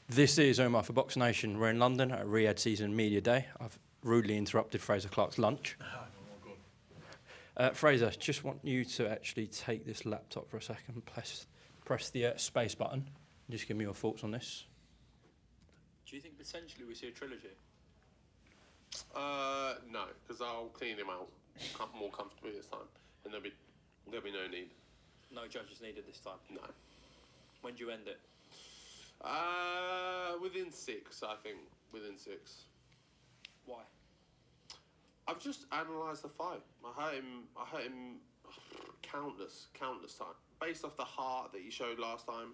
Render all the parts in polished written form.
This is Umar for BoxNation. We're in London at Riyadh Season Media Day. I've rudely interrupted Frazer Clarke's lunch. Frazer, just want you to actually take this laptop for a second. Press the space button. Just give me your thoughts on this. Do you think potentially we see a trilogy? No, because I'll clean him out more comfortably this time, and there'll be no need. No judges needed this time? No. When do you end it? Within 6, I think. Within 6. Why? I've just analysed the fight. I hurt him countless times. Based off the heart that he showed last time,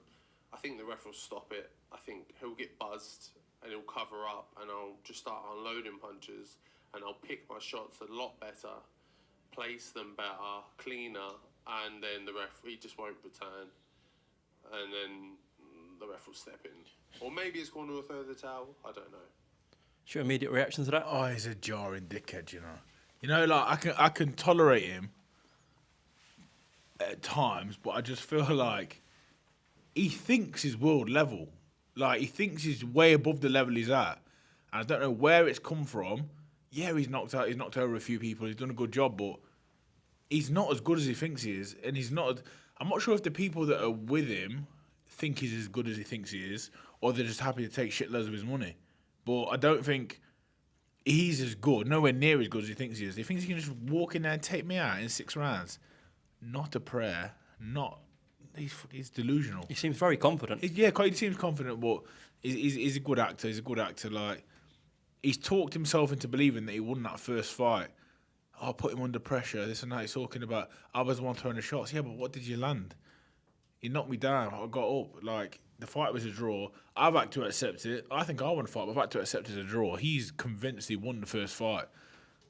I think the ref will stop it. I think he'll get buzzed and he'll cover up, and I'll just start unloading punches, and I'll pick my shots a lot better, place them better, cleaner, and then the referee just won't return, and then the ref will step in. Or maybe it's going to a third of the towel. I don't know. What's your immediate reaction to that? Oh, he's a jarring dickhead, you know. You know, like I can tolerate him at times, but I just feel like he thinks he's world level. Like, he thinks he's way above the level he's at. And I don't know where it's come from. Yeah, he's knocked over a few people. He's done a good job, but he's not as good as he thinks he is. And he's not. I'm not sure if the people that are with him think he's as good as he thinks he is, or they're just happy to take shitloads of his money. But I don't think he's as good, nowhere near as good as he thinks he is. He thinks he can just walk in there and take me out in 6 rounds. Not a prayer. He's delusional. He seems very confident. He seems confident, but he's a good actor. He's a good actor. Like, he's talked himself into believing that he won that first fight. I'll put him under pressure. This and that. He's talking about, I was the one throwing the shots. Yeah, but what did you land? He knocked me down. I got up. Like, the fight was a draw. I've had to accept it. I think I won the fight, but I've had to accept it as a draw. He's convinced he won the first fight.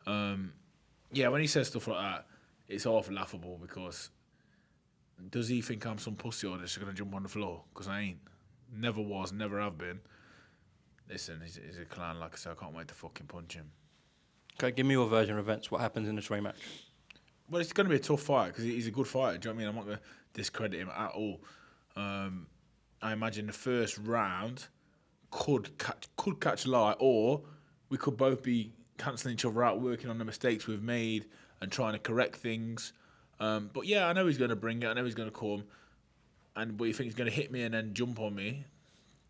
Yeah, when he says stuff like that, it's half laughable, because does he think I'm some pussy or just going to jump on the floor? Because I ain't. Never was, never have been. Listen, he's a clown, like I said. I can't wait to fucking punch him. Okay, give me your version of events. What happens in this rematch? Well, it's going to be a tough fight because he's a good fighter. Do you know what I mean? I'm not going to discredit him at all. I imagine the first round could catch light, or we could both be cancelling each other out, working on the mistakes we've made and trying to correct things. But yeah, I know he's going to bring it. I know he's going to come. But you think he's going to hit me and then jump on me?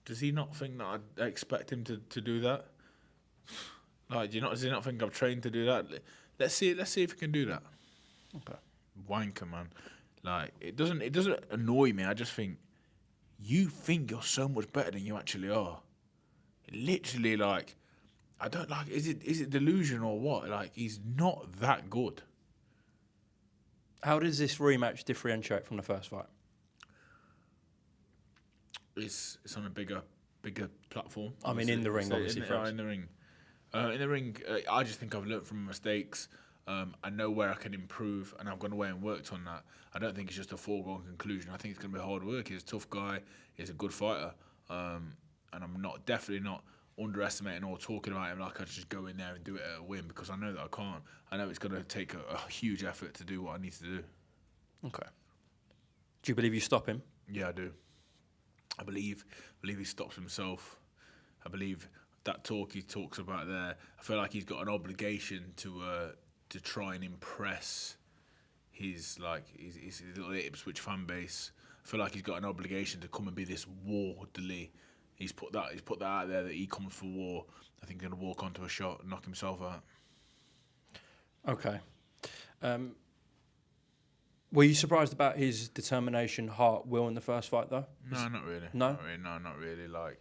Does he not think that I expect him to do that? Like, does he not think I've trained to do that? Let's see if he can do that. Okay. Wanker, man. Like, it doesn't annoy me. I just think you think you're so much better than you actually are. Literally, like, I don't like. Is it delusion or what? Like, he's not that good. How does this rematch differentiate from the first fight? It's on a bigger platform. I mean, in the ring, obviously. In the ring. In the ring, I just think I've learnt from my mistakes. I know where I can improve, and I've gone away and worked on that. I don't think it's just a foregone conclusion. I think it's going to be hard work. He's a tough guy. He's a good fighter. And I'm definitely not underestimating or talking about him like I just go in there and do it at a win, because I know that I can't. I know it's going to take a huge effort to do what I need to do. Okay. Do you believe you stop him? Yeah, I do. I believe he stops himself. I believe that talk he talks about there, I feel like he's got an obligation to try and impress his little Ipswich fan base. I feel like he's got an obligation to come and be this Wardley. He's put that out there that he comes for war. I think he's going to walk onto a shot and knock himself out. Okay. Were you surprised about his determination, heart, will in the first fight, though? No, not really. No? Not really. Like,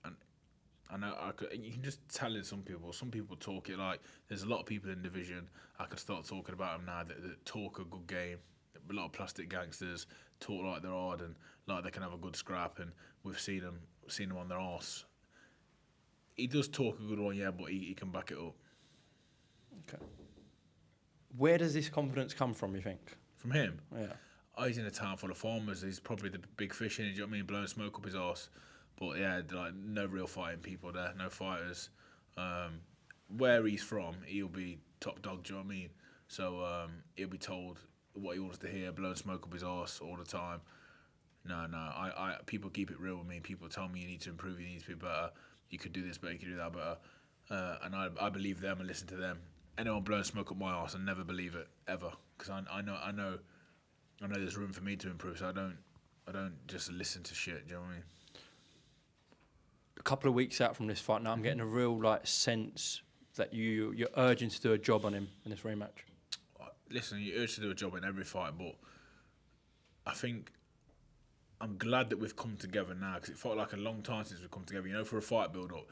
and I know you can just tell in some people talk it like, there's a lot of people in the division. I could start talking about them now that talk a good game. A lot of plastic gangsters talk like they're hard and like they can have a good scrap, and we've seen them on their arse. He does talk a good one, yeah, but he can back it up. Okay. Where does this confidence come from, you think? From him? Yeah. Oh, he's in a town full of farmers. He's probably the big fish in it, do you know what I mean? Blowing smoke up his arse. But yeah, like, no real fighting people there, no fighters. Where he's from, he'll be top dog, do you know what I mean? So he'll be told what he wants to hear, blowing smoke up his arse all the time. No. I people keep it real with me. People tell me you need to improve, you need to be better, you could do this better, you could do that better. And I believe them and listen to them. Anyone blowing smoke up my arse, I never believe it ever, because I know there's room for me to improve. So I don't just listen to shit. Do you know what I mean? A couple of weeks out from this fight now, I'm getting a real sense that you're urging to do a job on him in this rematch. Listen, you urge to do a job in every fight, but I think I'm glad that we've come together now, because it felt like a long time since we've come together. You know, for a fight build-up,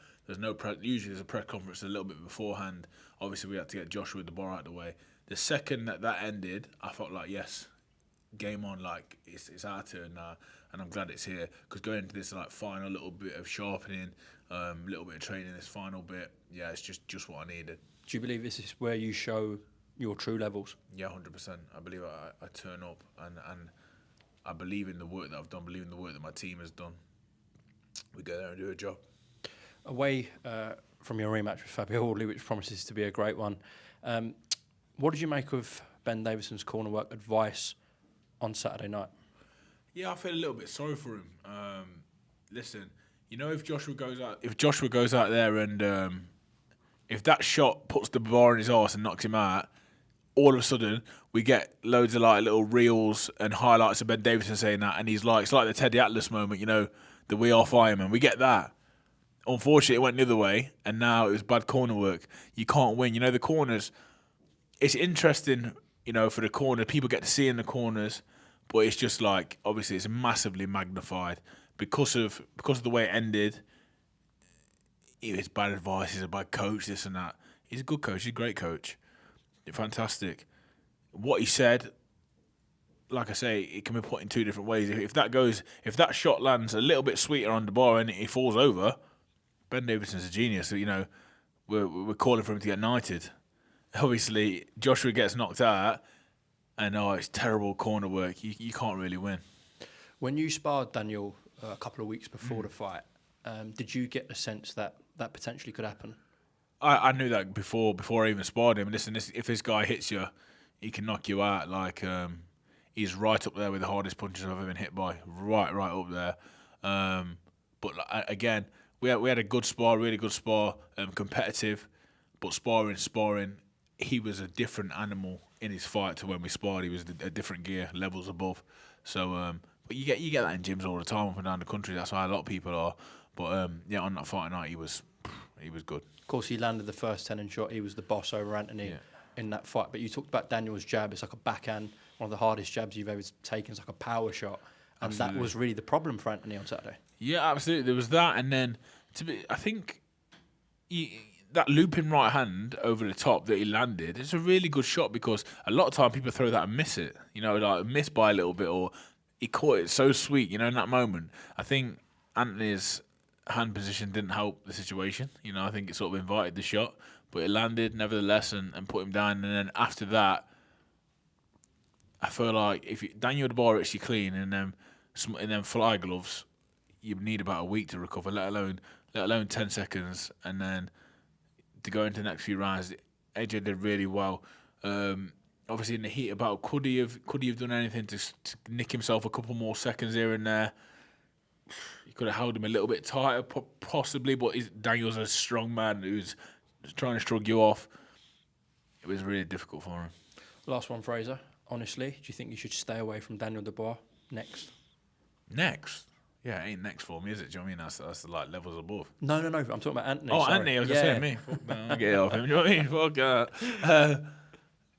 usually there's a press conference a little bit beforehand. Obviously, we had to get Joshua Dubois out of the way. The second that ended, I felt like, yes, game on, like, it's our turn now, and I'm glad it's here, because going into this final little bit of sharpening, little bit of training, this final bit, yeah, it's just what I needed. Do you believe this is where you show your true levels? Yeah, 100%. I believe I turn up, and I believe in the work that I've done, believe in the work that my team has done. We go there and do a job. Away from your rematch with Fabio Wardley, which promises to be a great one, what did you make of Ben Davidson's corner work advice on Saturday night? Yeah, I feel a little bit sorry for him. Listen, you know, if Joshua goes out there and if that shot puts the bar in his arse and knocks him out, all of a sudden we get loads of little reels and highlights of Ben Davidson saying that, and he's like, it's like the Teddy Atlas moment, you know, the We Are Firemen. We get that. Unfortunately, it went the other way, and now it was bad corner work. You can't win. You know, the corners, it's interesting, you know, for the corner. People get to see in the corners, but it's just obviously it's massively magnified because of the way it ended. It's bad advice, he's a bad coach, this and that. He's a good coach, he's a great coach. Fantastic. What he said, like I say, it can be put in two different ways. If that shot lands a little bit sweeter on the bar and he falls over, Ben Davidson's a genius. So, you know, we're calling for him to get knighted. Obviously, Joshua gets knocked out, and it's terrible corner work. You can't really win. When you sparred Daniel a couple of weeks before the fight, did you get the sense that potentially could happen? I knew that before I even sparred him. Listen, if this guy hits you, he can knock you out. He's right up there with the hardest punches I've ever been hit by. Right up there. But again, we had a good spar, really good spar, competitive, but sparring. He was a different animal in his fight to when we sparred. He was a different gear, levels above. So, but you get that in gyms all the time up and down the country. That's why a lot of people are. But on that fight night, he was good. Of course, he landed the first 10 and shot. He was the boss over Anthony in that fight. But you talked about Daniel's jab. It's like a backhand, one of the hardest jabs you've ever taken. It's like a power shot. And That was really the problem for Anthony on Saturday. Yeah, absolutely. There was that. And then, I think that looping right hand over the top that he landed, it's a really good shot, because a lot of time people throw that and miss it. You know, miss by a little bit, or he caught it so sweet, you know, in that moment. I think Anthony's hand position didn't help the situation. You know, I think it sort of invited the shot, but it landed nevertheless and put him down. And then after that, I feel like if Daniel Dubois hits you clean and then fly gloves, you need about a week to recover, let alone 10 seconds, and then to go into the next few rounds. AJ did really well. Obviously in the heat of battle, could he have done anything to nick himself a couple more seconds here and there? You could have held him a little bit tighter, possibly, but Daniel's a strong man who's trying to shrug you off. It was really difficult for him. Last one, Frazer. Honestly, do you think you should stay away from Daniel Dubois next? Next? Yeah, it ain't next for me, is it? Do you know what I mean? That's levels above. No. I'm talking about Anthony. Oh, sorry. Anthony, I was just saying me. I'll get it off him. Do you know what I mean? Fuck that.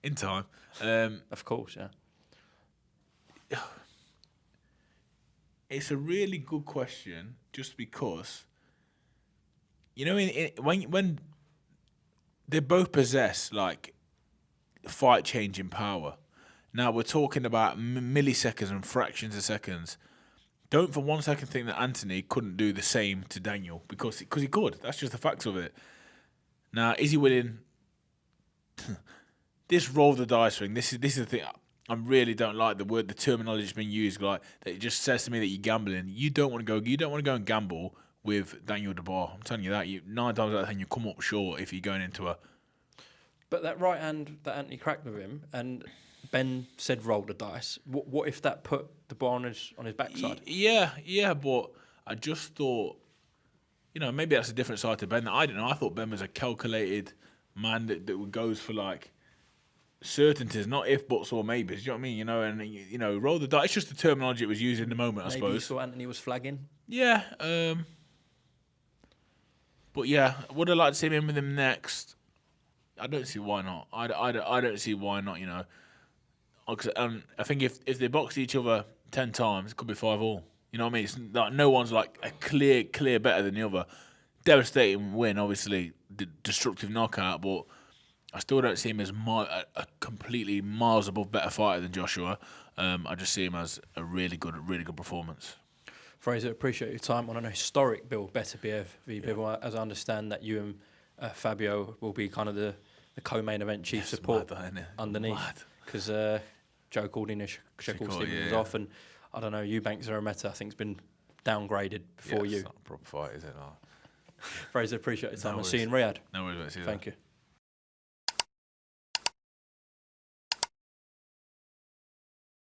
In time. Of course, yeah. It's a really good question, just because, you know, when they both possess fight-changing power. Now we're talking about milliseconds and fractions of seconds. Don't for one second think that Anthony couldn't do the same to Daniel, because he could. That's just the facts of it. Now, is he willing? This roll the dice thing. This is the thing. I really don't like the terminology that's been used. That it just says to me that you're gambling. You don't want to go and gamble with Daniel Dubois. I'm telling you that. 9 times out of 10 you come up short if you're going into a. But that right hand that Anthony cracked with him, and Ben said roll the dice. What if that put Dubois on his backside? Yeah, but I just thought, maybe that's a different side to Ben. I don't know. I thought Ben was a calculated man that goes for like certainties, not if, buts, or maybes. Do you know what I mean? And roll the dice. It's just the terminology it was used in the moment, I Maybe suppose. you saw Anthony was flagging. Yeah. But yeah, would I like to see him in with him next? I don't see why not. I don't see why not. I think if they boxed each other 10 times, it could be 5-5. You know what I mean? It's like no one's like a clear better than the other. Devastating win, obviously, destructive knockout, but I still don't see him as a completely miles above better fighter than Joshua. I just see him as a really good performance. Frazer, appreciate your time on an historic bill, better BFV Bill. As I understand that you and Fabio will be kind of the co-main event chief support underneath, because Joe called in, Shakur Stevens was off, and I don't know, Eubanks Arameta I think has been downgraded before you. It's not a proper fight, is it? Frazer, appreciate your time. I'll see you in Riyadh. No worries, mate. See you Thank there. you.